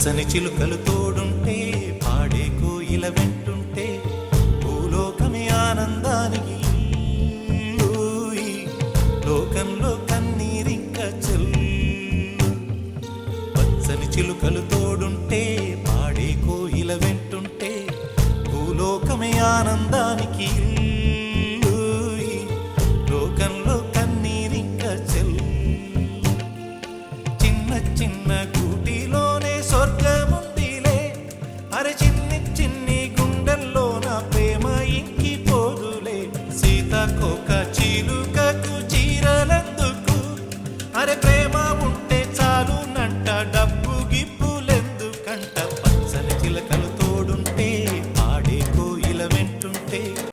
పచ్చని చిలుకలు తోడుంటే పాడే కోయిల వెంటుంటే భూలోకమే ఆనందానికి లోకంలో కన్నీరింక చెల్లు. పచ్చని చిలుకలు తోడుంటే పాడే కోయిల వెంటుంటే భూలోకమే ఆనందానికి లోకంలో కన్నీరింక చెల్లు. చిన్న చిన్న కూటిలోనే స్వర్గముందిలే, అరే చిన్ని చిన్ని గుండెల్లో నా ప్రేమ ఇంకిపోదులే. సీతాకోక చీలు